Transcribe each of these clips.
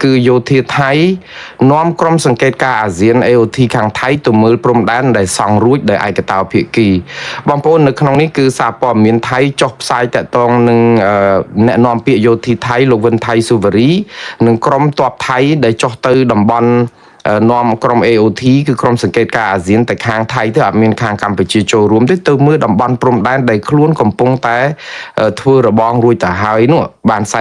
គឺយោធាថៃនាំក្រុមសង្កេតការអាស៊ាន AOT ខាងថៃទៅមើលព្រំដែនដែលសង់រួចដោយឯកតោភាគីបងប្អូននៅក្នុងនេះគឺសារព័ត៌មានថៃចុះផ្សាយតាក់ទងនឹងអ្នកនាំពាក្យយោធាថៃលោកវិនថៃស៊ូវរី និងក្រុមទ័ពថៃដែលចុះទៅតំបន់នាំក្រុម AOT គឺក្រុមសង្កេតការអាស៊ានតែខាងថៃទៅអត់មានខាងកម្ពុជាចូលរួមទេទៅមើលតំបន់ព្រំដែនដែលខ្លួនកំពុងតែធ្វើរបងរួចទៅហើយនោះបាន 45%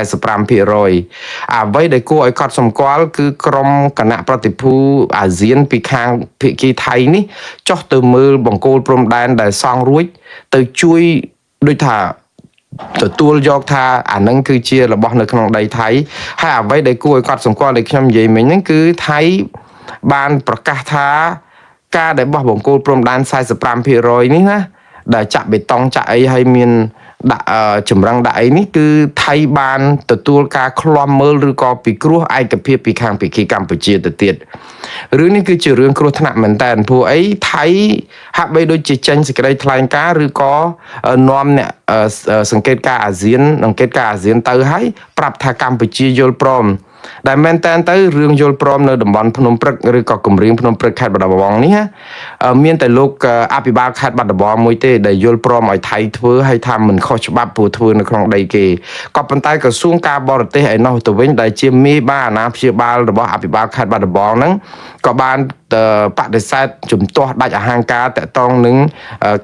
អ្វីដែលគួរឲ្យកត់សម្គាល់គឺក្រុមគណៈប្រតិភូអាស៊ានពីខាងភាគីថៃនេះចុះទៅមើលបង្គោលព្រំដែនដែលសង់រួចទៅជួយដូចថាទទួលយកថាអានឹងគឺជារបស់នៅក្នុងដីថៃហើយអ្វីដែលគួរឲ្យកត់សម្គាល់ដែលខ្ញុំនិយាយមិញហ្នឹងគឺថៃបានប្រកាសថាការដែលបោះបង្គោលព្រំដែន 45% នេះណាដែលចាក់បេតុងចាក់អីហើយមានដាក់ចម្រឹងដាក់អីនេះគឺថៃបានទទួលការឃ្លាំមើលឬក៏ពិគ្រោះឯកភាពពីខាងភាគីកម្ពុជាទៅទៀតរឿងនេះគឺជារឿងគ្រោះថ្នាក់មែនតើព្រោះអីថៃហាក់បីដូចជាចេញសេចក្តីថ្លែងការណ៍ឬក៏នាំអ្នកសង្កេតការអាស៊ានសង្កេតការអាស៊ានទៅហើយប្រាប់ថាកម្ពុជាយល់ព្រមដែលមែនតើទៅរឿងយល់ព្រមនៅតំបន់ភ្នំព្រឹកឬក៏គម្រៀងភ្នំព្រឹកខេត្តបាត់ដំបងនេះមានតែលោកអភិបាលខេត្តបាត់ដំបងមួយទេដែលយល់ព្រមឲ្យថៃធ្វើហើយថាមិនខុសច្បាប់ព្រោះធ្វើនៅក្នុងដីគេក៏ប៉ុន្តែក្រសួងការបរទេសឯណោះទៅវិញដែលជាមេបាអាណាព្យាបាលរបស់អភិបាលខេត្តបាត់ដំបងហ្នឹងក៏បានបដិសេធជំទាស់ដាច់អហង្ការតាក់ទងនឹង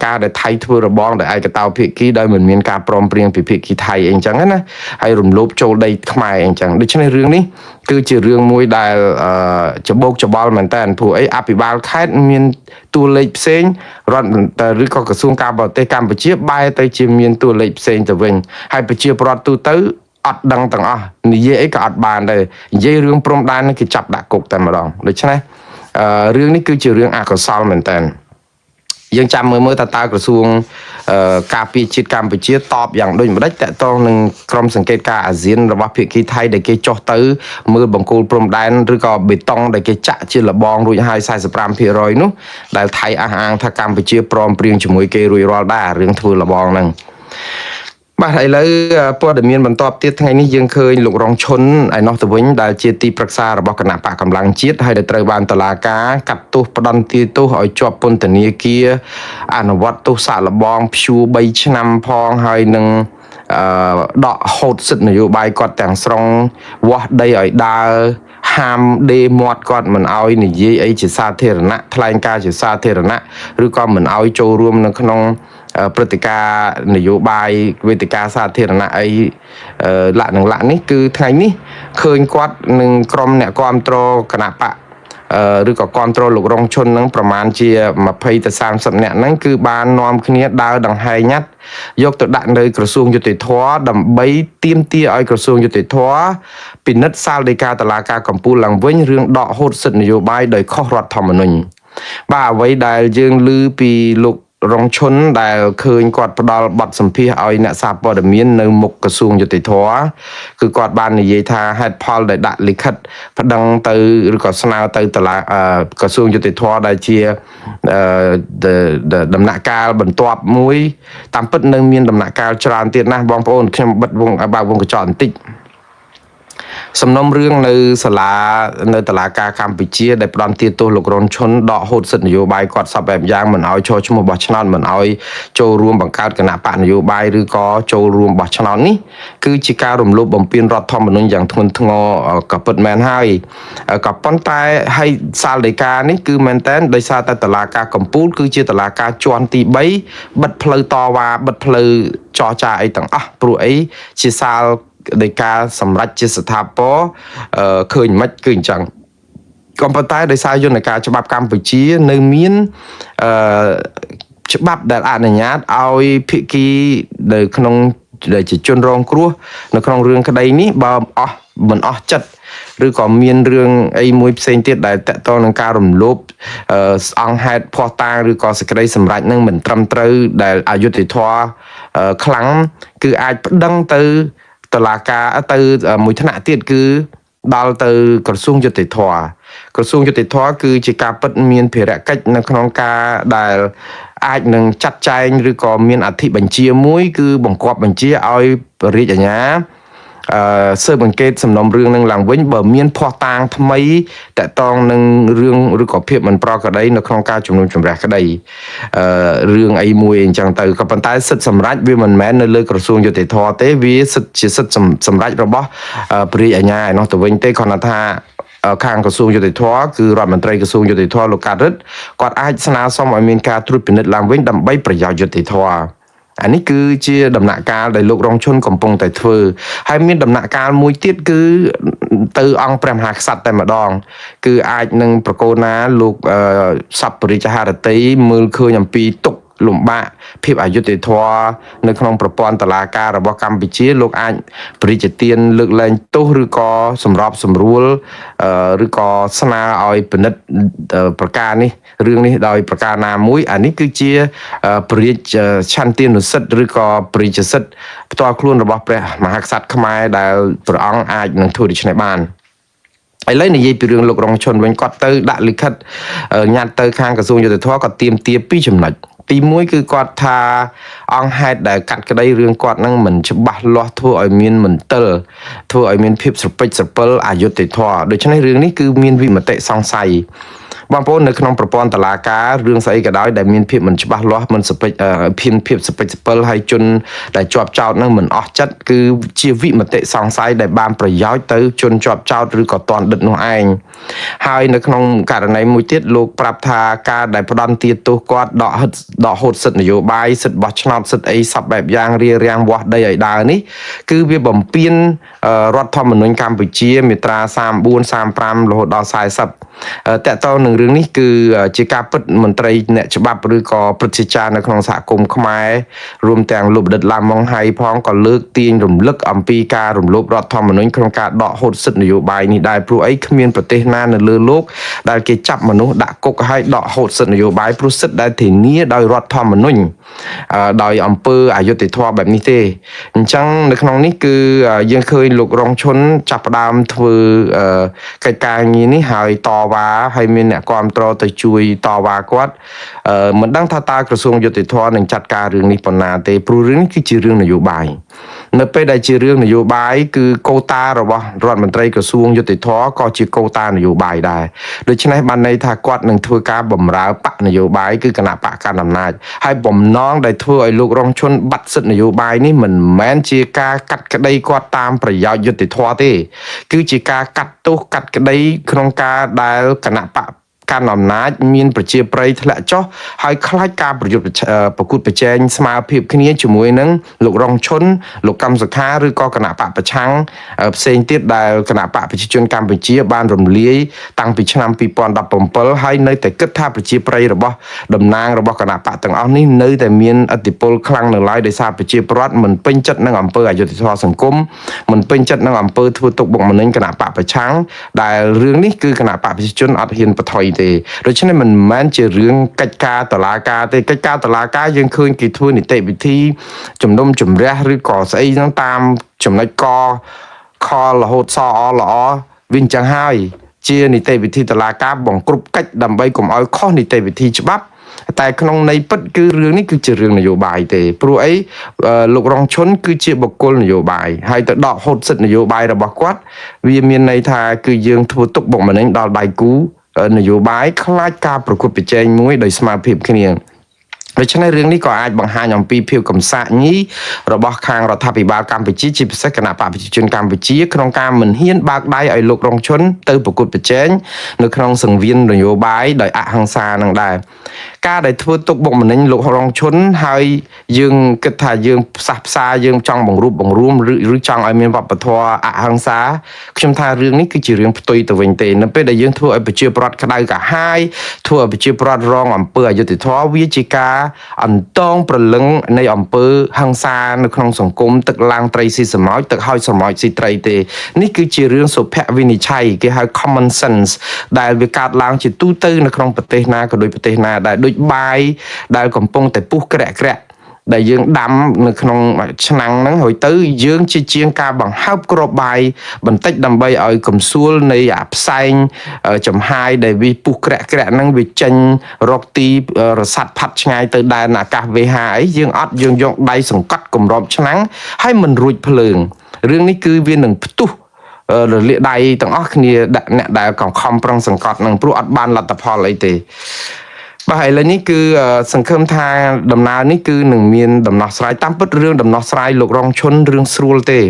ការដែលថៃធ្វើរបងដោយឯកតោភាគីដោយមិនមានការព្រមព្រៀងពីភាគីថៃអីចឹងណាហើយរំលោភចូលដីខ្មែរអីចឹងដូច្នេះរឿងនេះគឺជារឿងមួយដែលច្បោកច្បល់មែនតើព្រោះអីអភិបាលខេត្តមានតួលេខផ្សេងរដ្ឋឬក៏ក្រសួងការបរទេសកម្ពុជាបែរទៅជាមានតួលេខផ្សេងទៅវិញហើយប្រជាពលរដ្ឋទូទៅអត់ដឹងទាំងអស់និយាយអីក៏អត់បានដែរនិយាយរឿងព្រំដែនគេចាប់ដាក់គុកតែម្ដងដូច្នេះរឿងនេះគឺជារឿងអកុសលមែនតើយើងចាំមើលតើក្រសួងការពារជាតិកម្ពុជាតបយ៉ាងដូចម្ដេចតកតងនឹងក្រុមសង្កេតការអាស៊ានរបស់ភាគីថៃដែលគេចុះទៅមើលបង្គោលព្រំដែនឬក៏បេតុងដែលគេចាក់ជាលបងរួចហើយ 45% នោះដែលថៃអះអាងថាកម្ពុជាព្រមព្រៀងជាមួយគេរួចរាល់ដែររឿងធ្វើលបងហ្នឹងបាទឥឡូវព័ត៌មានបន្តទៀតថ្ងៃនេះយើងឃើញលោករងឈុនឯណោះទៅវិញដែលជាទីប្រឹក្សារបស់គណៈបកកម្លាំងជាតិហើយដែលត្រូវបានតុលាការកាត់ទោសផ្ដន្ទាទោសឲ្យជាប់ពន្ធនាគារអនុវត្តទោសសាកល្បងព្យួរ3ឆ្នាំផងហើយនឹងដកហូតសិទ្ធិនយោបាយគាត់ទាំងស្រុងវាស់ដីឲ្យដើរហាមដេមាត់គាត់មិនឲ្យនិយាយអីជាសាធារណៈថ្លែងការជាសាធារណៈឬក៏មិនឲ្យចូលរួមនៅក្នុងព្រឹត្តិការណ៍នយោបាយវេទិកាសាធារណៈអីលក្ខណៈនេះគឺថ្ងៃនេះឃើញគាត់នឹងក្រុមអ្នកគ្រប់គ្រងគណៈបកឬក៏គ្រប់គ្រងលោករងឈុននឹងប្រមាណជា20ទៅ30នាក់ហ្នឹងគឺបាននាំគ្នាដើរដង្ហែញ៉ាត់យកទៅដាក់នៅក្រសួងយុតិធម៌ដើម្បីទាមទារឲ្យក្រសួងយុតិធម៌ពិនិត្យសាលដីកាតុលាការកំពូលឡើងវិញរឿងដកហូតសិទ្ធិនយោបាយដោយខុសរដ្ឋធម្មនុញ្ញបាទអ្វីដែលយើងឮពីលោករងឈុនដែលឃើញគាត់ផ្ដល់បទសម្ភាសឲ្យអ្នកសារព័ត៌មាននៅមុខក្រសួងយុតិធម៌គឺគាត់បាននិយាយថាហេតុផលដែលដាក់លិខិតប្តឹងទៅឬក៏ស្នើទៅតុលាក្រសួងយុតិធម៌ដែលជាដំណាក់កាលបន្ទាប់មួយតាមពិតនៅមានដំណាក់កាលច្រើនទៀតណាស់បងប្អូនខ្ញុំបិទវងបើកវងកញ្ចក់បន្តិចសំណុំរឿងនៅសាលានៅតុលាការកម្ពុជាដែលផ្ដន្ទាទោសលោករងឈុនដកហូតសិទ្ធិនយោបាយគាត់សពបែបយ៉ាងមិនឲ្យចូលឈ្មោះបោះឆ្នោតមិនឲ្យចូលរួមបង្កើតគណៈបកនយោបាយឬក៏ចូលរួមបោះឆ្នោតនេះគឺជាការរំលោភបំពានរដ្ឋធម្មនុញ្ញយ៉ាងធ្ងន់ធ្ងរក៏ពិតមែនហើយក៏ប៉ុន្តែឲ្យសាលដីកានេះគឺមែនតើដោយសារតែតុលាការកំពូលគឺជាតុលាការជាន់ទី3បិទផ្លូវតវ៉ាបិទផ្លូវចរចាអីទាំងអស់ព្រោះអីជាសាលដោយការសម្រេចជាស្ថាពរឃើញមិនគឺអញ្ចឹងក៏ប៉ុន្តែដោយសារយន្តការច្បាប់កម្ពុជានៅមានច្បាប់ដែលអនុញ្ញាតឲ្យភាគីនៅក្នុងដែលជាជនរងគ្រោះនៅក្នុងរឿងក្តីនេះបើមិនអស់ចិត្តឬក៏មានរឿងអីមួយផ្សេងទៀតដែលតកតងនឹងការរំលោភអង្គហេតុភ័ស្តុតាងឬក៏សេចក្តីសម្រេចនឹងមិនត្រឹមត្រូវដែលអយុត្តិធម៌ខ្លាំងគឺអាចប្តឹងទៅតុលាការទៅមួយថ្នាក់ទៀតគឺដល់ទៅក្រសួងយុតិធធម៌ក្រសួងយុតិធធម៌គឺជាការពិតមានភារកិច្ចនៅក្នុងការដែលអាចនឹងចាត់ចែងឬក៏មានអធិបញ្ជាមួយគឺបង្គាប់បញ្ជាឲ្យរាជអាជ្ញា ស៊ើបអង្កេតសំណុំរឿងនឹងឡើងវិញបើមានភ័ស្តុតាងថ្មីតកតងនឹងរឿងឬក៏ភាពមិនប្រក្រតីនៅក្នុងការជំនុំជម្រះក្តីរឿងអីមួយអញ្ចឹងទៅក៏ប៉ុន្តែសិទ្ធិសម្រេចវាមិនមែននៅលើក្រសួងយុតិធម៌ទេវាសិទ្ធិជាសិទ្ធិសម្រេចរបស់ព្រះរាជអាជ្ញាឯនោះទៅវិញទេគ្រាន់តែថាខាងក្រសួងយុតិធម៌គឺរដ្ឋមន្ត្រីក្រសួងយុតិធម៌លោកកាត់រិទ្ធគាត់អាចស្នើសុំឲ្យមានការត្រួតពិនិត្យឡើងវិញដើម្បីប្រយោជន៍យុតិធម៌អានេះគឺជាដំណាក់កាលដែលលោករងឈុនកំពុងតែធ្វើហើយមានដំណាក់កាលមួយទៀតគឺទៅអង្គព្រះមហាក្សត្រតែម្ដងគឺអាចនឹងប្រកូលណាលោកសពរិជ្ជហរតីមើលឃើញអំពីទុកលំបាកភាពអយុត្តិធម៌នៅក្នុងប្រព័ន្ធតុលាការរបស់កម្ពុជាលោកអាចបរិជ្ជទានលើកលែងទោសឬក៏សម្របសម្រួលឬក៏ស្នើឲ្យពិនិត្យប្រការនេះរឿងនេះដោយប្រការណាមួយអានេះគឺជាបរិជ្ជឆន្ទានុសិទ្ធិឬក៏បរិជ្ជសិទ្ធិផ្ទាល់ខ្លួនរបស់ព្រះមហាក្សត្រខ្មែរដែលព្រះអង្គអាចនឹងធ្វើដូច្នេះបានឥឡូវនិយាយពីរឿងលោករងឈុនវិញគាត់ទៅដាក់លិខិតញត្តិទៅខាងក្រសួងយុតិធម៌គាត់ទាមទារ2ចំណុចទី1គឺគាត់ថាអង្គហេតុដែលកាត់ក្តីរឿងគាត់នឹងមិនច្បាស់លាស់ធ្វើឲ្យមានមន្ទិលធ្វើឲ្យមានភាពស្រពេចស្រពិលអយុត្តិធម៌ដូច្នេះរឿងនេះគឺមានវិមតិសង្ស័យបងប្អូននៅក្នុងប្រព័ន្ធតុលាការរឿងស្អីក៏ដោយដែលមានភាពមិនច្បាស់លាស់មិនភាពស្រពេចស្រពិលហើយជនដែលជាប់ចោតនឹងមិនអស់ចិត្តគឺជាវិមតិសង្ស័យដែលបានប្រយោជន៍ទៅជនជាប់ចោតឬក៏តន់ដិតនោះឯងហើយនៅក្នុងករណីមួយទៀតលោកប្រាប់ថាការដែលផ្ដន់ទាទោសគាត់ដកហូតសិទ្ធិនយោបាយសិទ្ធិបោះឆ្នោតសិទ្ធិអីសពបែបយ៉ាងរាំងវាស់ដីឲ្យដើរនេះគឺវាបំពានរដ្ឋធម្មនុញ្ញកម្ពុជាមាត្រា34 35រហូតដល់40តកតងនឹងរឿងនេះគឺជាការពិតមន្ត្រីអ្នកច្បាប់ឬក៏ព្រឹទ្ធាចារ្យនៅក្នុងសហគមន៍ខ្មែររួមទាំងលោកបណ្ឌិតឡាម៉ុងហៃផងក៏លើកទាញរំលឹកអំពីការរំលោភរដ្ឋធម្មនុញ្ញក្នុងការដកហូតសិទ្ធិនយោបាយនេះដែរព្រោះអីគ្មានប្រទេសណានៅលើលោកដែលគេចាប់មនុស្សដាក់គុកហើយដកហូតសិទ្ធិនយោបាយព្រោះសិទ្ធិដែលធានាដោយរដ្ឋធម្មនុញ្ញដោយអង្គើអយុត្តិធម៌បែបនេះទេអញ្ចឹងនៅក្នុងនេះគឺយើងឃើញលោករងឈុនចាប់ផ្ដើមធ្វើកិច្ចការងារនេះហើយតវ៉ាហើយមានអ្នកគាំទ្រទៅជួយតវ៉ាគាត់មិនដឹងថាតើក្រសួងយុតិធម៌នឹងចាត់ការរឿងនេះប៉ុណ្ណាទេព្រោះរឿងនេះគឺជារឿងនយោបាយនៅពេលដែលជារឿងនយោបាយគឺកូតារបស់រដ្ឋមន្ត្រីក្រសួងយុតិធម៌ក៏ជាកូតានយោបាយដែរដូច្នេះបានន័យថាគាត់នឹងធ្វើការបម្រើបកនយោបាយគឺគណៈបកកណ្ដាលអំណាចហើយបំណងដែលធ្វើឲ្យលោករងឈុនបាត់សិទ្ធិនយោបាយនេះមិនមែនជាការកាត់ក្តីគាត់តាមប្រយោជន៍យុតិធម៌ទេគឺជាការកាត់ទោសកាត់ក្តីក្នុងការដែលគណៈបកកាន់អំណាចមានប្រជាប្រិយធ្លាក់ចុះហើយខ្លាចការប្រយុទ្ធប្រកួតប្រជែងស្មារភាពគ្នាជាមួយនឹងលោករងឈុនលោកកម្មសខាឬក៏គណៈបកប្រឆាំងផ្សេងទៀតដែលគណៈបកប្រជាជនកម្ពុជាបានរំលាយតាំងពីឆ្នាំ2017ហើយនៅតែគិតថាប្រជាប្រិយរបស់តំណាងរបស់គណៈបកទាំងអស់នេះនៅតែមានឥទ្ធិពលខ្លាំងនៅឡើយដោយសារប្រជាពលរដ្ឋមិនពេញចិត្តនឹងអំពើអយុត្តិធម៌សង្គមមិនពេញចិត្តនឹងអំពើធ្វើទុកបុកម្នេញគណៈបកប្រឆាំងដែលរឿងនេះគឺគណៈបកប្រជាជនអត់ហ៊ានបន្ថយទេដូច្នេះមិនមែនជារឿងកិច្ចការតុលាការទេកិច្ចការតុលាការយើងឃើញគេធ្វើនីតិវិធីជំនុំជម្រះឬក៏ស្អីហ្នឹងតាមចំណុចកខរហូតសអល្អវាអញ្ចឹងហើយជានីតិវិធីតុលាការបង្ក្រប់កិច្ចដើម្បីកុំឲ្យខុសនីតិវិធីច្បាប់តែក្នុងន័យពិតគឺរឿងនេះគឺជារឿងនយោបាយទេព្រោះអីលោករងឈុនគឺជាបុគ្គលនយោបាយហើយទៅដកហូតសិទ្ធិនយោបាយរបស់គាត់វាមានន័យថាគឺយើងធ្វើទុកបុកម្នេញដល់ដៃគូនយោបាយខ្លាចការប្រកួតប្រជែងមួយដោយស្មារតីគ្នាដូច្នេះរឿងនេះក៏អាចបង្ហាញអំពីភាពកំសាកញីរបស់ខាងរដ្ឋាភិបាលកម្ពុជាជាពិសេសគណៈបកប្រជាជនកម្ពុជាក្នុងការមិនហ៊ានបើកដៃឲ្យលោករងឈុនទៅប្រកួតប្រជែងនៅក្នុងសង្វៀននយោបាយដោយអហិង្សានឹងដែរការដែលធ្វើទុកបុកម្នេញលោករងឈុនហើយយើងគិតថាយើងផ្សះផ្សាយើងចង់បង្រួបបង្រួមឬចង់ឲ្យមានវប្បធម៌អហិង្សាខ្ញុំថារឿងនេះគឺជារឿងផ្ទុយទៅវិញទេនៅពេលដែលយើងធ្វើឲ្យប្រជាពលរដ្ឋក្តៅកាហាយធ្វើឲ្យប្រជាពលរដ្ឋរងអំពើអយុត្តិធម៌វាជាការអន្តងប្រលឹងនៃអំពើហិង្សានៅក្នុងសង្គមទឹកឡើងត្រីស៊ីស្រមោចទឹកហើយស្រមោចស៊ីត្រីទេនេះគឺជារឿងសុភវិនិច្ឆ័យគេហៅ common sense ដែលវាកើតឡើងជាទូទៅនៅក្នុងប្រទេសណាក៏ដូចប្រទេសណាដែលដូចបាយដែលកំពុងតែពុះក្រាក់ក្រាក់ដែលយើងដាំនៅក្នុងឆ្នាំងហ្នឹងហើយទៅយើងជាជាងការបង្ហើបគ្រាប់បាយបន្តិចដើម្បីឲ្យកំសួលនៃអាផ្សែងចំហាយដែលវាពុះក្រាក់ក្រាក់ហ្នឹងវាចេញរកទីរសាត់ផាត់ឆ្ងាយទៅដែនអាកាសវេហាអីយើងអត់យើងយកដៃសង្កត់គម្របឆ្នាំងហើយមិនរួចភ្លើង រឿងនេះគឺវានឹងផ្ទុះរលាកដៃទាំងអស់គ្នាដាក់អ្នកដែលកង្ខំប្រឹងសង្កត់នឹងព្រោះអត់បានលទ្ធផលអីទេបាទឥឡូវនេះគឺសង្ឃឹមថាដំណើរនេះគឺនឹងមានដំណោះស្រាយតាមពិតរឿងដំណោះស្រាយលោករងឈុនរឿងស្រួលទេ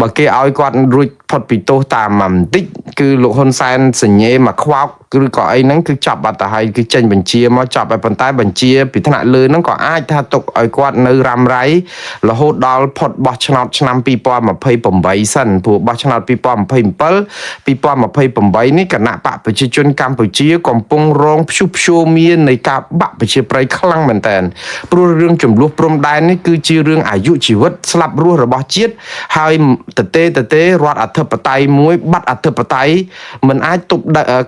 បើគេឲ្យគាត់រួចផុតពីទោសតាមបន្តិចគឺលោកហ៊ុនសែនសញ្ញេមកខ្វោកឬក៏អីហ្នឹងគឺចាប់បាត់ទៅហើយគឺចេញបញ្ជាមកចាប់ឲ្យប៉ុន្តែបញ្ជាពីថ្នាក់លើហ្នឹងក៏អាចថាទុកឲ្យគាត់នៅរ៉ាំរ៉ៃរហូតដល់ផុតបោះឆ្នោតឆ្នាំ2028សិនព្រោះបោះឆ្នោត2027 2028នេះគណៈបកប្រជាជនកម្ពុជាកំពុងរងព្យុះព្យួរមាននៃការបាក់ប្រជាប្រិយខ្លាំងមែនតើព្រោះរឿងចំនួនព្រំដែននេះគឺជារឿងអាយុជីវិតស្លាប់រស់របស់ជាតិហើយតេរដ្ឋអធិបតេយ្យមួយបាត់អធិបតេយ្យមិនអាចទប់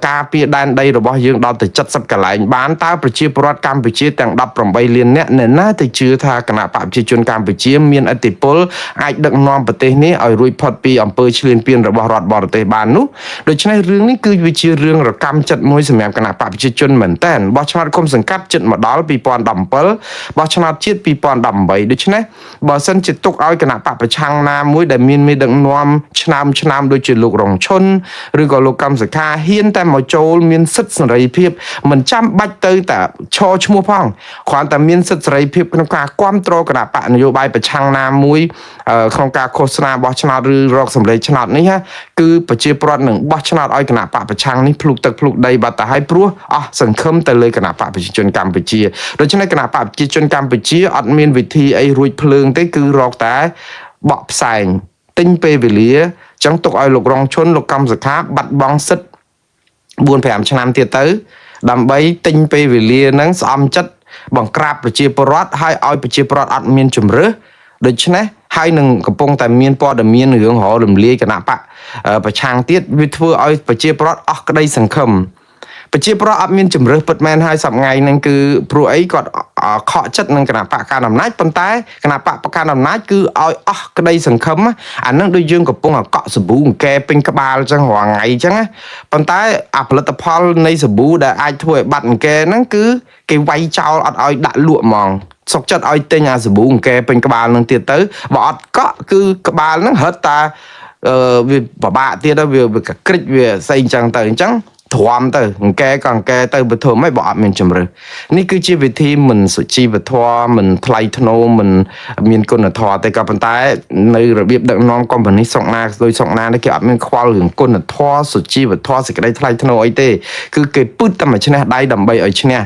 ការពារដែនដីរបស់យើងដល់ទៅ70កន្លែងបានតើប្រជាពលរដ្ឋកម្ពុជាទាំង18លានអ្នកណាទៅជឿថាគណៈបកប្រជាជនកម្ពុជាមានឥទ្ធិពលអាចដឹកនាំប្រទេសនេះឲ្យរួចផុតពីអំពើឈ្លានពានរបស់រដ្ឋបរទេសបាននោះដូច្នេះរឿងនេះគឺវាជារឿងរកម្មចិត្តមួយសម្រាប់គណៈបកប្រជាជនមែនតើបោះឆ្នោតគុំសង្កាត់ចិត្តមកដល់2017បោះឆ្នោតជាតិ2018ដូច្នេះបើសិនជាទុកឲ្យគណៈបកប្រឆាំងណាមួយដែលមានមេដឹកនាំឆ្នាំដូចជាលោករងឈុនឬក៏លោកកម្មសខាហ៊ានតែមកចូលមានសិទ្ធិសេរីភាពមិនចាំបាច់ទៅតែឈរឈ្មោះផងគ្រាន់តែមានសិទ្ធិសេរីភាពក្នុងការគ្រប់គ្រងគណៈបកនយោបាយប្រឆាំងណាមួយក្នុងការឃោសនាបោះឆ្នោតឬរកសម្លេងឆ្នោតនេះគឺប្រជាពលរដ្ឋនឹងបោះឆ្នោតឲ្យគណៈបកប្រឆាំងនេះភ្លុកទឹកភ្លុកដីបាត់ទៅហើយព្រោះអស់សង្ឃឹមទៅលើគណៈបកប្រជាជនកម្ពុជាដូច្នេះគណៈបកប្រជាជនកម្ពុជាអត់មានវិធីអីរួចភ្លើងទេគឺរកតែបកផ្សែងទិញពេលវេលាចឹងទុកឲ្យលោករងឈុនលោកកម្មសខាបាត់បង់សិទ្ធិ 4-5 ឆ្នាំទៀតទៅដើម្បីទិញពេលវេលាហ្នឹងស្អំចិត្តបង្ក្រាបប្រជាពលរដ្ឋហើយឲ្យប្រជាពលរដ្ឋអត់មានជំរឿសដូច្នេះហើយនឹងកំពុងតែមានព័ត៌មានរឿងរលំលាយគណៈបកប្រឆាំងទៀតវាធ្វើឲ្យប្រជាពលរដ្ឋអស់ក្តីសង្ឃឹមប្រជាពលរដ្ឋអត់មានជំរឿសពិតមែនហើយសប្ងៃហ្នឹងគឺព្រោះអីគាត់ខកចិត្តនឹងគណៈបកកណ្ដាលអំណាចប៉ុន្តែគណៈបកកណ្ដាលអំណាចគឺឲ្យអស់ក្តីសង្ឃឹមអាហ្នឹងដូចយើងកំពុងកក់សាប៊ូអង្គែពេញក្បាលអញ្ចឹងរាល់ថ្ងៃអញ្ចឹងប៉ុន្តែអាផលិតផលនៃសាប៊ូដែលអាចធ្វើឲ្យបាត់អង្គែហ្នឹងគឺគេវាយចោលអត់ឲ្យដាក់លក់ហ្មងសុកចិត្តឲ្យទិញអាសាប៊ូអង្គែពេញក្បាលហ្នឹងទៀតទៅបើអត់កក់គឺក្បាលហ្នឹងរត់តាវាពិបាកទៀតវាក្រិចវាស្អីអញ្ចឹងទៅអញ្ចឹងទ្រាំទៅអង្គែក៏អង្គែទៅបើធ្វើមិនបើអត់មានជំរឿសនេះគឺជាវិធីមិនសុជីវធម៌មិនថ្លៃថ្នូរមិនមានគុណធម៌តែក៏ប៉ុន្តែនៅរបៀបដឹកនាំកុម្មុយនីសស្រុកណាដោយស្រុកណានេះគេអត់មានខ្វល់រឿងគុណធម៌សុជីវធម៌សេចក្តីថ្លៃថ្នូរអីទេគឺគេពឹតតែមកឈ្នះដៃដើម្បីឲ្យឈ្នះ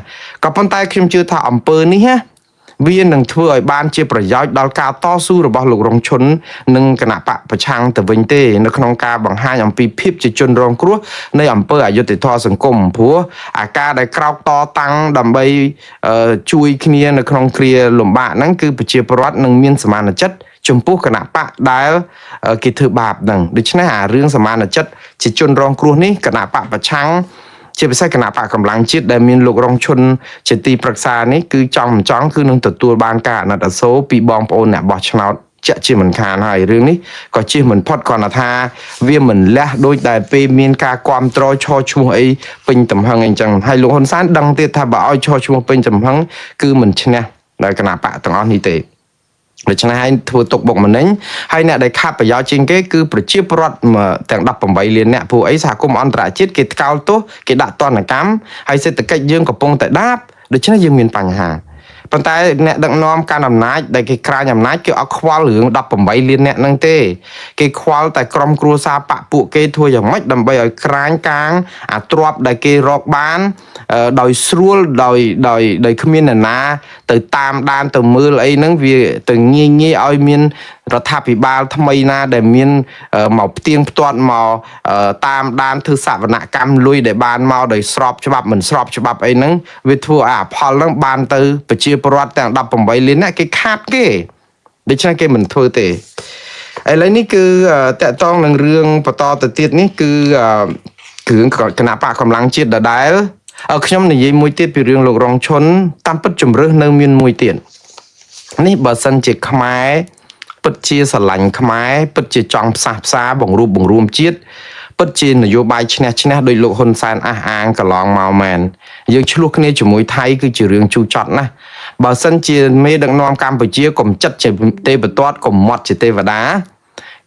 ក៏ប៉ុន្តែខ្ញុំជឿថាអង្គើនេះវានឹងធ្វើឲ្យបានជាប្រយោជន៍ដល់ការតស៊ូរបស់លោករងឈុននិងគណៈបកប្រឆាំងទៅវិញទេនៅក្នុងការបង្ហាញអំពីភាពជាជនរងគ្រោះនៃអំពើអយុត្តិធម៌សង្គមព្រោះអាការដែលក្រោកតតាំងដើម្បីជួយគ្នានៅក្នុងគ្រាលំបាកហ្នឹងគឺប្រជាពលរដ្ឋនឹងមានសមានចិត្តចំពោះគណៈបកដែលគេធ្វើបាបហ្នឹងដូច្នេះអារឿងសមានចិត្តជាជនរងគ្រោះនេះគណៈបកប្រឆាំងជាពិសេសគណៈបកកម្លាំងជាតិដែលមានលោករងឈុនជាទីប្រឹក្សានេះគឺចង់មិនចង់គឺនឹងទទួលបានការអាណិតអាសូរពីបងប្អូនអ្នកបោះឆ្នោតជាក់ជាមិនខានហើយរឿងនេះក៏ជិះមិនផុតគ្រាន់តែថាវាមិនលះដូចដែលពេលមានការគ្រប់គ្រងឈរឈ្មោះអីពេញទំហឹងអីចឹងហើយលោកហ៊ុនសែនដឹងទៀតថាបើឲ្យឈរឈ្មោះពេញទំហឹងគឺមិនឈ្នះដោយគណៈបកទាំងអស់នេះទេដូច្នេះហើយធ្វើទុកបុកម្នេញហើយអ្នកដែលខាត់ប្រយោជន៍ជាងគេគឺប្រជាពលរដ្ឋទាំង18លានអ្នកពួកអីសហគមន៍អន្តរជាតិគេថ្កោលទោសគេដាក់ទណ្ឌកម្មហើយសេដ្ឋកិច្ចយើងកំពុងតែដាបដូច្នេះយើងមានបញ្ហាប៉ុន្តែអ្នកដឹកនាំកាន់អំណាចដែលគេក្រាញអំណាចគេអត់ខ្វល់រឿង18លានអ្នកហ្នឹងទេគេខ្វល់តែក្រុមគ្រួសារបកពួកគេធ្វើយ៉ាងម៉េចដើម្បីឲ្យក្រាញកាងអាទ្របដែលគេរកបានដោយស្រួលដោយគ្មានអ្នកណាទៅតាមដានទៅមើលអីហ្នឹងវាទៅងាយឲ្យមានរដ្ឋាភិបាលថ្មីណាដែលមានមកផ្ទៀងផ្ទាត់មកតាមដានធ្វើសវនកម្មលុយដែលបានមកដោយស្របច្បាប់មិនស្របច្បាប់អីហ្នឹងវាធ្វើឲ្យអផលហ្នឹងបានទៅប្រជាពលរដ្ឋទាំង18លានអ្នកគេខាតគេដូច្នេះគេមិនធ្វើទេឥឡូវនេះគឺតកតងនឹងរឿងបន្តទៅទៀតនេះគឺគ្រឿងគណៈបកកម្លាំងជាតិដដែលខ្ញុំនិយាយមួយទៀតពីរឿងលោករងឈុនតាមពិតជំរឿសនៅមានមួយទៀតនេះបើសិនជាខ្មែរពិតជាស្រឡាញ់ខ្មែរពិតជាចង់ផ្សះផ្សាបង្រួបបង្រួមជាតិពិតជានយោបាយឈ្នះដោយលោកហ៊ុនសែនអះអាងកន្លងមកមែនយើងឆ្លោះគ្នាជាមួយថៃគឺជារឿងជូរចត់ណាស់បើសិនជាមេដឹកនាំកម្ពុជាកុំចិត្តជាទេវទត្តកុំមាត់ជាទេវតា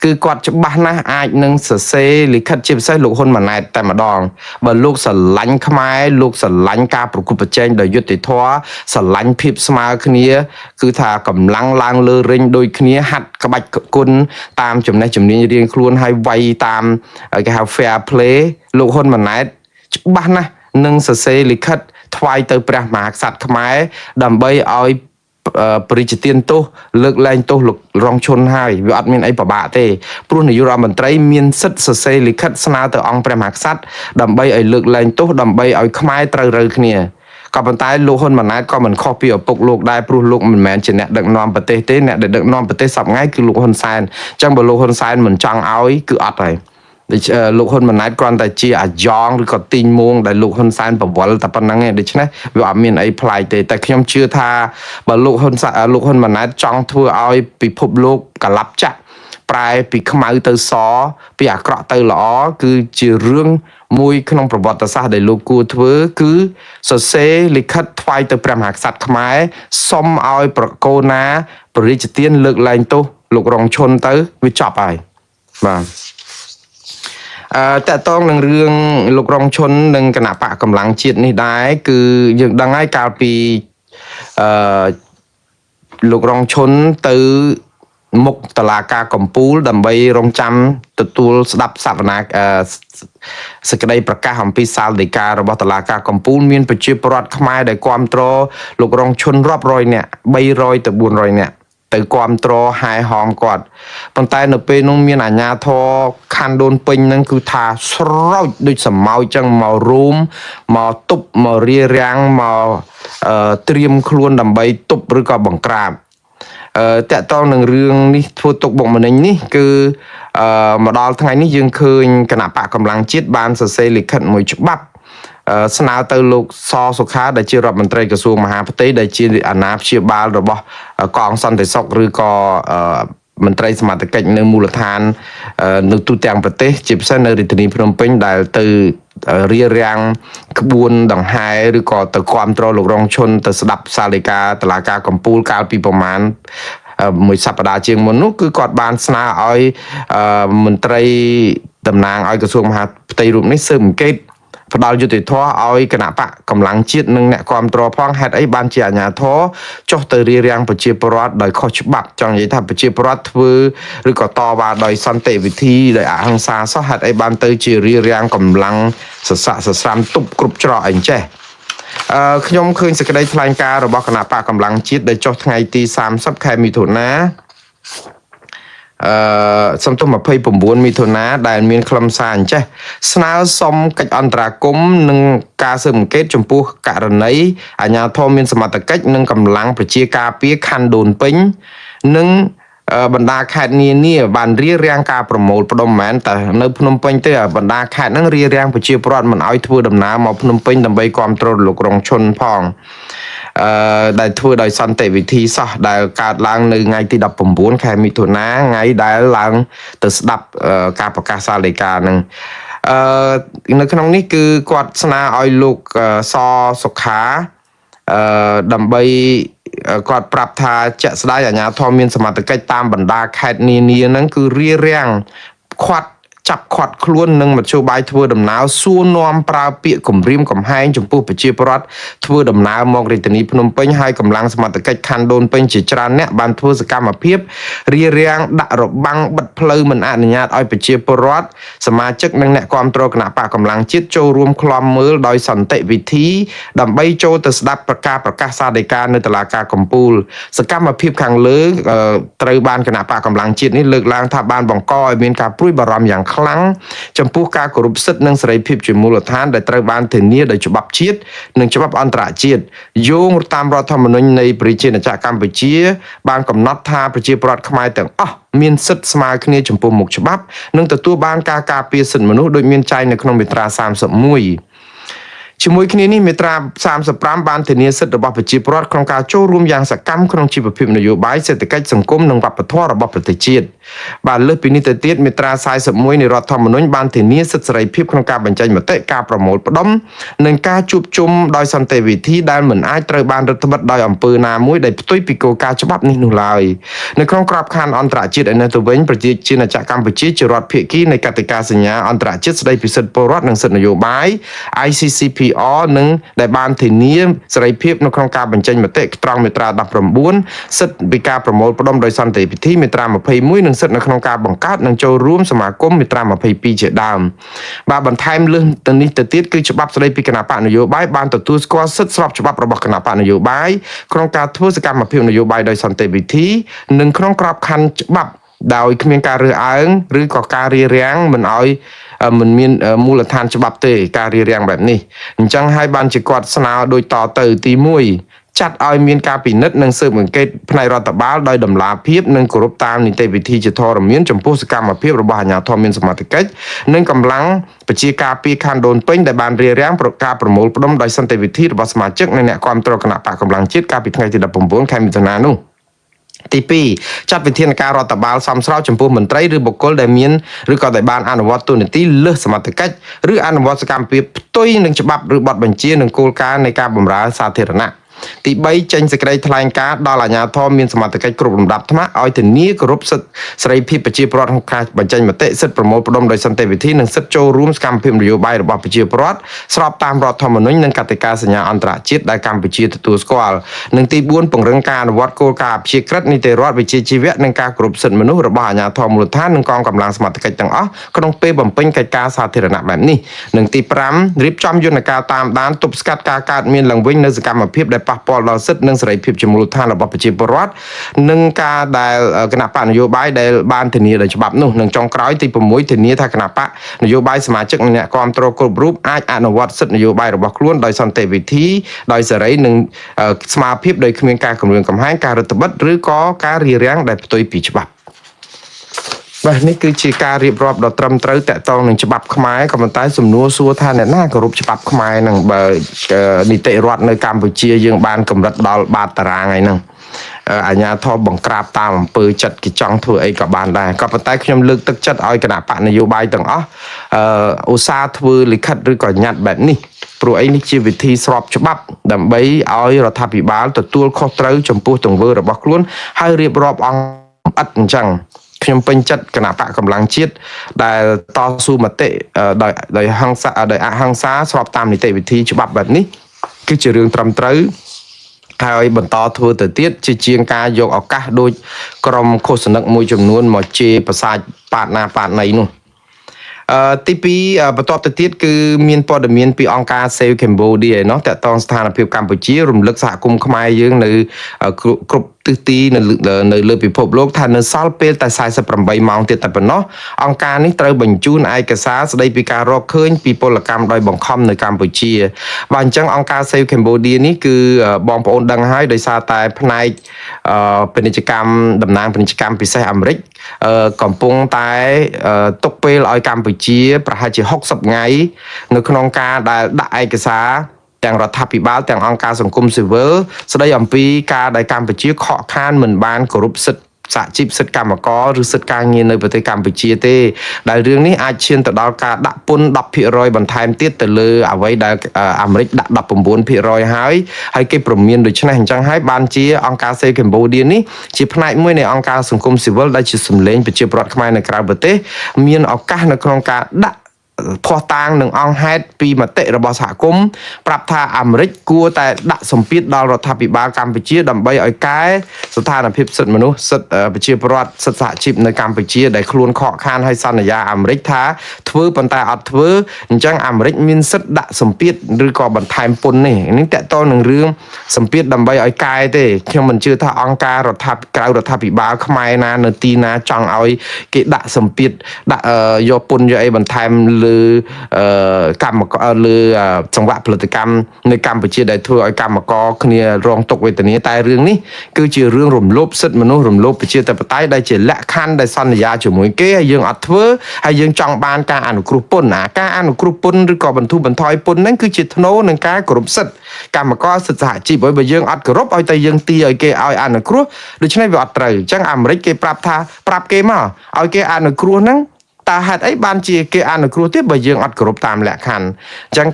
គឺគាត់ច្បាស់ណាស់អាចនឹងសរសេរលិខិតជាពិសេសលោកហ៊ុនម៉ាណែតតែម្ដងបើលោកស្រឡាញ់ខ្មែរលោកស្រឡាញ់ការប្រគល់ប្រជែងដោយយុត្តិធម៌ស្រឡាញ់ភាពស្មើគ្នាគឺថាកម្លាំងឡើងលើរិញដូចគ្នាហាត់ក្បាច់គុណតាមចំណេះជំនាញរៀងខ្លួនហើយវាយតាមគេហៅ fair play លោកហ៊ុនម៉ាណែតច្បាស់ណាស់នឹងសរសេរលិខិតថ្វាយទៅព្រះមហាក្សត្រខ្មែរដើម្បីឲ្យបរិយាទានទោសលើកលែងទោសលោករងឈុនហើយវាអត់មានអីពិបាកទេព្រោះនាយករដ្ឋមន្ត្រីមានសិទ្ធិសរសេរលិខិតស្នើទៅអង្គព្រះមហាក្សត្រដើម្បីឲ្យលើកលែងទោសដើម្បីឲ្យខ្មែរត្រូវរើគ្នាក៏ប៉ុន្តែលោកហ៊ុនម៉ាណែតក៏មិនខុសពីឪពុកលោកដែរព្រោះលោកមិនមែនជាអ្នកដឹកនាំប្រទេសទេអ្នកដែលដឹកនាំប្រទេសសប្តាហ៍គឺលោកហ៊ុនសែនអញ្ចឹងបើលោកហ៊ុនសែនមិនចង់ឲ្យគឺអត់ហើយលោកហ៊ុនម៉ាណែតគ្រាន់តែជាអាយ៉ងឬក៏ទីងមួងដែលលោកហ៊ុនសែនបង្វិលតែប៉ុណ្្នឹងឯងដូច្នេះវាអត់មានអីប្លែកទេតែខ្ញុំជឿថាបើលោកហ៊ុនម៉ាណែតចង់ធ្វើឲ្យពិភពលោកកលាប់ចាក់ប្រែពីខ្មៅទៅសពីអាក្រក់ទៅល្អគឺជារឿងមួយក្នុងប្រវត្តិសាស្ត្រដែលលោកគួរធ្វើគឺសរសេរលិខិតថ្វាយទៅព្រះមហាក្សត្រខ្មែរសុំឲ្យប្រកោណាព្រះរាជទានលើកលែងទោសលោករងឈុនទៅវាចប់ហើយបាទតកតងនឹងរឿងលោករងឈុននិងគណៈបកកម្លាំងជាតិនេះដែរគឺយើងដឹងហើយកាលពីលោករងឈុនទៅមុខតឡាការកំពូលដើម្បីរងចាំទទួលស្ដាប់សវនាសេចក្តីប្រកាសអំពីសាលដីការបស់តឡាការកំពូលមានប្រជាពលរដ្ឋខ្មែរដែលគ្រប់គ្រងលោករងឈុនរាប់រយនាក់300ទៅ400នាក់ទៅគ្រប់គ្រងហែហមគាត់ប៉ុន្តែនៅពេលនោះមានអាជ្ញាធរខណ្ឌដូនពេញហ្នឹងគឺថាស្រោចដូចសម្ោចចឹងមករួមមកទប់មករារាំងមកត្រៀមខ្លួនដើម្បីទប់ឬក៏បង្ក្រាបតកតងនឹងរឿងនេះធ្វើទុកបុកម្នេញនេះគឺមកដល់ថ្ងៃនេះយើងឃើញគណៈបកកម្លាំងជាតិបានសរសេរលិខិតមួយច្បាប់ស្នើទៅលោកសសុខាដែលជារដ្ឋមន្ត្រីក្រសួងមហាផ្ទៃដែលជាអាណាព្យាបាលរបស់កងសន្តិសុខឬក៏មន្ត្រីសមត្ថកិច្ចនៅមូលដ្ឋាននៅទូទាំងប្រទេសជាពិសេសនៅរាជធានីភ្នំពេញដែលទៅរារាំងក្បួនដង្ហែឬក៏ទៅគ្រប់គ្រងលោករងឈុនទៅស្ដាប់សាលដីកាតុលាការកំពូលកាលពីប្រមាណមួយសប្តាហ៍ជាងមុននោះគឺគាត់បានស្នើឲ្យមន្ត្រីតំណាងឲ្យក្រសួងមហាផ្ទៃរូបនេះស៊ើបអង្កេតផ្ដាល់យុតិធធឲ្យគណៈបកកម្លាំងជាតិនិងអ្នកគ្រប់គ្រងផងហេតុអីបានជាអាជ្ញាធរចុះទៅរារាំងប្រជាពលរដ្ឋដោយខុសច្បាប់ចង់និយាយថាប្រជាពលរដ្ឋធ្វើឬក៏តវ៉ាដោយសន្តិវិធីដោយអហិង្សាសោះហេតុអីបានទៅជារារាំងកម្លាំងសស័កសស្រាំទប់គ្រប់ច្រកអីចេះខ្ញុំឃើញសេចក្តីថ្លែងការណ៍របស់គណៈបកកម្លាំងជាតិដែលចុះថ្ងៃទី30ខែមិថុនាសំទោស29មិថុនាដែលមានខ្លឹមសារអញ្ចេះស្នើសុំកិច្ចអន្តរាគមន៍និងការស៊ើបអង្កេតចំពោះករណីអាជ្ញាធរមានសមត្ថកិច្ចនិងកម្លាំងប្រជាការពារខណ្ឌដូនពេញនិងបណ្ដាខេត្តនានាបានរារាំងការប្រមូលផ្ដុំមែនតែនៅភ្នំពេញទេបណ្ដាខេត្តហ្នឹងរារាំងប្រជាពលរដ្ឋមិនឲ្យធ្វើដំណើរមកភ្នំពេញដើម្បីគ្រប់គ្រងលោករងឈុនផងដែលធ្វើដោយសន្តិវិធីសោះដែលកើតឡើងនៅថ្ងៃទី19ខែមិថុនាថ្ងៃដែលឡើងទៅស្ដាប់ការប្រកាសសាលដីកាហ្នឹងនៅក្នុងនេះគឺគាត់ស្នើឲ្យលោកសសុខាដើម្បីគាត់ប្រាប់ថាជាក់ស្ដែងអាជ្ញាធរមានសមត្ថកិច្ចតាមបណ្ដាខេត្តនានាហ្នឹងគឺរារាំងចាប់ខាត់ខ្លួននិងមធ្យោបាយធ្វើដំណើរសួរនាំប្រើពាក្យគំរាមកំហែងចំពោះប្រជាពលរដ្ឋធ្វើដំណើរមករាជធានីភ្នំពេញហើយកម្លាំងសមត្ថកិច្ចខណ្ឌដូនពេញជាច្រើនអ្នកបានធ្វើសកម្មភាពរារាំងដាក់របាំងបិទផ្លូវមិនអនុញ្ញាតឲ្យប្រជាពលរដ្ឋសមាជិកនិងអ្នកគាំទ្រគណៈបកកម្លាំងជាតិចូលរួមឃ្លាំមើលដោយសន្តិវិធីដើម្បីចូលទៅស្ដាប់ការប្រកាសសាលដីកានៅតុលាការកំពូលសកម្មភាពខាងលើត្រូវបានគណៈបកកម្លាំងជាតិនេះលើកឡើងថាបានបង្កឲ្យមានការព្រួយបារម្ភយ៉ាងខ្លាំងចំពោះការគោរពសិទ្ធិនិងសេរីភាពជាមូលដ្ឋានដែលត្រូវបានធានាដោយច្បាប់ជាតិនិងច្បាប់អន្តរជាតិយោងតាមរដ្ឋធម្មនុញ្ញនៃប្រជាណាចក្រកម្ពុជាបានកំណត់ថាប្រជាពលរដ្ឋខ្មែរទាំងអស់មានសិទ្ធិស្មើគ្នាចំពោះមុខច្បាប់និងទទួលបានការការពារសិទ្ធិមនុស្សដោយមានចែងនៅក្នុងមាត្រា31ជាមួយគ្នានេះមាត្រា35បានធានាសិទ្ធិរបស់ប្រជាពលរដ្ឋក្នុងការចូលរួមយ៉ាងសកម្មក្នុងជីវភាពនយោបាយសេដ្ឋកិច្ចសង្គមនិងវប្បធម៌របស់ប្រទេសជាតិ បាទលើសពីនេះទៅទៀតមាត្រា41នៃរដ្ឋធម្មនុញ្ញបានធានាសិទ្ធិសេរីភាពក្នុងការបញ្ចេញមតិការប្រមូលផ្ដុំនិងការជួបជុំដោយសន្តិវិធីដែលមិនអាចត្រូវបានរដ្ឋបិទដោយអំពើណាមួយដែលផ្ទុយពីគោលការណ៍ច្បាប់នេះនោះឡើយនៅក្នុងក្របខ័ណ្ឌអន្តរជាតិឯនេះទៅវិញប្រជាជាតិចក្រកម្ពុជាជារដ្ឋភាគីនៃកតិកាសញ្ញាអន្តរជាតិស្តីពីសិទ្ធិពលរដ្ឋនិងសិទ្ធិនយោបាយ ICCPR និងដែលបានធានាសេរីភាពនៅក្នុងការបញ្ចេញមតិត្រង់មាត្រា19សិទ្ធិពីការប្រមូលផ្ដុំដោយសន្តិវិធីមាត្រា21និងសិទ្ធិនៅក្នុងការបង្កើតនិងចូលរួមសមាគមមាត្រា22ជាដើមបាទបន្ថែមលើសទៅនេះទៅទៀតគឺច្បាប់ស្តីពីគណៈបកនយោបាយបានទទួលស្គាល់សិទ្ធិស្របច្បាប់របស់គណៈបកនយោបាយក្នុងការធ្វើសកម្មភាពនយោបាយដោយសន្តិវិធីនិងក្នុងក្របខ័ណ្ឌច្បាប់ដោយគ្មានការរើសអើងឬក៏ការរារាំងមិនឲ្យមិនមានមូលដ្ឋានច្បាប់ទេការរារាំងបែបនេះអញ្ចឹងហើយបានជាគាត់ស្នើដូចតទៅទី1ចាត់ឲ្យមានការពិនិត្យនិងស៊ើបអង្កេតផ្នែករដ្ឋបាលដោយតម្លាភាពនិងគោរពតាមនីតិវិធីជាធរមានចំពោះសកម្មភាពរបស់អាជ្ញាធរមានសមត្ថកិច្ចនិងកម្លាំងប្រជាការពីខណ្ឌដូនពេញដែលបានរារាំងការប្រមូលផ្ដុំដោយសន្តិវិធីរបស់សមាជិកនិងអ្នកគាំទ្រគណៈបកកម្លាំងជាតិកាលពីថ្ងៃទី19ខែមិថុនានោះទី2ចាត់វិធានការរដ្ឋបាលសមស្របចំពោះមន្ត្រីឬបុគ្គលដែលមានឬក៏ដែលបានអនុវត្តទូនាទីលើសសមត្ថកិច្ចឬអនុវត្តសកម្មភាពផ្ទុយនឹងច្បាប់ឬបទបញ្ជានិងគោលការណ៍នៃការបម្រើសាធារណៈទី3ចេញសេចក្តីថ្លែងការណ៍ដល់អាជ្ញាធរមានសមត្ថកិច្ចគ្រប់លំដាប់ថ្នាក់ឲ្យធានាគោរពសិទ្ធិសេរីភាពប្រជាពលរដ្ឋក្នុងការបញ្ចេញមតិសិទ្ធិប្រមូលផ្ដុំដោយសន្តិវិធីនិងសិទ្ធិចូលរួមសកម្មភាពនយោបាយរបស់ប្រជាពលរដ្ឋស្របតាមរដ្ឋធម្មនុញ្ញនិងកតិកាសញ្ញាអន្តរជាតិដែលកម្ពុជាទទួលស្គាល់និងទី4ពង្រឹងការអនុវត្តគោលការណ៍អព្យាក្រឹតនីតិរដ្ឋវិជ្ជាជីវៈនិងការគោរពសិទ្ធិមនុស្សរបស់អាជ្ញាធរមូលដ្ឋាននិងកងកម្លាំងសមត្ថកិច្ចទាំងអស់ក្នុងពេលបំពេញកិច្ចការសាធារណៈបែបនេះនិងទី5រៀបចំយន្តការតាមដានទប់ស្កាត់ការកើតមានឡើងវិញនៅសកម្មភាពដែលប៉ះពាល់ដល់សិទ្ធិនិងសេរីភាពជាមូលដ្ឋានរបស់ប្រជាពលរដ្ឋនិងការដែលគណៈបកនយោបាយដែលបានធានាដោយច្បាប់នោះនិងចុងក្រោយទី6ធានាថាគណៈបកនយោបាយសមាជិកនិងអ្នកគាំទ្រគ្រប់រូបអាចអនុវត្តសិទ្ធិនយោបាយរបស់ខ្លួនដោយសន្តិវិធីដោយសេរីនិងស្មារតីដោយគ្មានការគំរាមកំហែងការរដ្ឋបិទឬក៏ការរារាំងដែលផ្ទុយពីច្បាប់បាទនេះគឺជាការរៀបរាប់ដ៏ត្រឹមត្រូវតាក់ទងនឹងច្បាប់ខ្មែរក៏ប៉ុន្តែសំណួរសួរថាអ្នកណាគោរពច្បាប់ខ្មែរនឹងបើនីតិរដ្ឋនៅកម្ពុជាយើងបានកម្រិតដល់បាតតារាងហើយហ្នឹងអាជ្ញាធរបង្ក្រាបតាមអំពើចិត្តគេចង់ធ្វើអីក៏បានដែរក៏ប៉ុន្តែខ្ញុំលើកទឹកចិត្តឲ្យគណៈបកនយោបាយទាំងអស់ឧស្សាហ៍ធ្វើលិខិតឬក៏ញត្តិបែបនេះព្រោះអីនេះជាវិធីស្របច្បាប់ដើម្បីឲ្យរដ្ឋាភិបាលទទួលខុសត្រូវចំពោះទង្វើរបស់ខ្លួនហើយរៀបរាប់អង្គឥតអញ្ចឹងខ្ញុំពេញចិត្តគណៈបកកម្លាំងជាតិដែលតស៊ូមតិដោយហង្សាដោយអហិង្សាស្របតាមនីតិវិធីច្បាប់បែបនេះគឺជារឿងត្រឹមត្រូវហើយបន្តធ្វើទៅទៀតជាងការយកឱកាសដូចក្រុមឃោសនិកមួយចំនួនមកជេរប្រសាចប៉ាតណាប៉ាតណីនោះទី2បន្ទាប់ទៅទៀតគឺមានព័ត៌មានពីអង្គការ Save Cambodia ឯណោះតាក់ទងស្ថានភាពកម្ពុជារំលឹកសហគមន៍ខ្មែរយើងនៅគ្រប់ទិសទីនៅលើពិភពលោកថានៅសល់ពេលតែ48ម៉ោងទៀតតែប៉ុណ្ណោះអង្គការនេះត្រូវបញ្ជូនឯកសារស្ដីពីការរកឃើញពីពលកម្មដោយបង្ខំនៅកម្ពុជាបាទអញ្ចឹងអង្គការ Save Cambodia នេះគឺបងប្អូនដឹងហើយដោយសារតែផ្នែកពាណិជ្ជកម្មតំណាងពាណិជ្ជកម្មពិសេសអាមេរិកកំពុងតែទុកពេលឲ្យកម្ពុជាប្រហែលជា60ថ្ងៃនៅក្នុងការដែលដាក់ឯកសារទាំងរដ្ឋាភិបាលទាំងអង្គការសង្គមស៊ីវិលស្ដីអំពីការដែលកម្ពុជាខកខានមិនបានគោរពសិទ្ធិសហជីពសិទ្ធិកម្មករឬសិទ្ធិការងារនៅប្រទេសកម្ពុជាទេដែលរឿងនេះអាចឈានទៅដល់ការដាក់ពន្ធ 10% បន្ថែមទៀតទៅលើអ្វីដែលអាមេរិកដាក់ 19% ហើយគេព្រមានដូច្នេះអញ្ចឹងហើយបានជាអង្គការ Save Cambodia នេះជាផ្នែកមួយនៃអង្គការសង្គមស៊ីវិលដែលជាសម្លេងប្រជាពលរដ្ឋខ្មែរនៅក្រៅប្រទេសមានឱកាសនៅក្នុងការដាក់ភ័ស្តុតាងនឹងអង្គហេតុពីមតិរបស់សហគមន៍ប្រាប់ថាអាមេរិកគួរតែដាក់សម្ពាធដល់រដ្ឋាភិបាលកម្ពុជាដើម្បីឲ្យកែស្ថានភាពសិទ្ធិមនុស្សសិទ្ធិប្រជាពលរដ្ឋសិទ្ធិសហជីពនៅកម្ពុជាដែលខ្លួនខកខានហើយសន្យាអាមេរិកថាធ្វើប៉ុន្តែអត់ធ្វើអញ្ចឹងអាមេរិកមានសិទ្ធិដាក់សម្ពាធឬក៏បន្ថែមពន្ធនេះតកតនឹងរឿងសម្ពាធដើម្បីឲ្យកែទេខ្ញុំមិនជឿថាអង្គការក្រៅរដ្ឋាភិបាលខ្មែរណានៅទីណាចង់ឲ្យគេដាក់សម្ពាធដាក់យកពន្ធយកអីបន្ថែមលើ កម្មករលើចង្វាក់ផលិតកម្មនៅកម្ពុជាដែលធ្វើឲ្យកម្មករគ្នារងទុក្ខវេទនាតែរឿងនេះគឺជារឿងរំលោភសិទ្ធិមនុស្សរំលោភប្រជាធិបតេយ្យដែលជាលក្ខខណ្ឌដែលសន្យាជាមួយគេហើយយើងអត់ធ្វើហើយយើងចង់បានការអនុគ្រោះពន្ធការអនុគ្រោះពន្ធឬក៏បន្ធូរបន្ថយពន្ធហ្នឹងគឺជាធ្នូនឹងការគោរពសិទ្ធិកម្មករសិទ្ធិសហជីពហើយបើយើងអត់គោរពឲ្យតែយើងទីឲ្យគេឲ្យអនុគ្រោះដូច្នេះវាអត់ត្រូវអញ្ចឹងអាមេរិកគេប្រាប់គេមកឲ្យគេអនុគ្រោះហ្នឹងតើហេតុអីបានជាគេអនុគ្រោះទៀតបើយើងអត់គោរពតាមលក្ខខណ្ឌអញ្ចឹង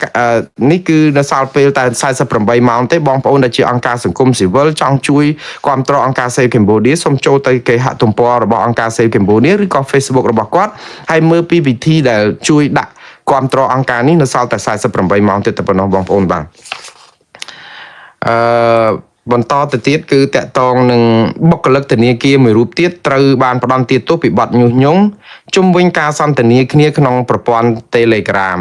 នេះគឺនៅសល់ពេលតែ48ម៉ោងទេបងប្អូនដែលជាអង្គការសង្គមស៊ីវិលចង់ជួយគ្រប់គ្រងអង្គការ Save Cambodia សូមចូលទៅគេហទំព័ររបស់អង្គការ Save Cambodia ឬក៏ Facebook របស់គាត់ហើយមើលពីវិធីដែលជួយដាក់គ្រប់គ្រងអង្គការនេះនៅសល់តែ48ម៉ោងទៀតតែប៉ុណ្ណោះបងប្អូនបាទបន្តទៅទៀតគឺតកតងនឹងបុគ្គលិកធនាគារមួយរូបទៀតត្រូវបានផ្ដន្ទាទោសពីបទញុះញង់ជុំវិញការសន្ទនាគ្នាក្នុងប្រព័ន្ធ Telegram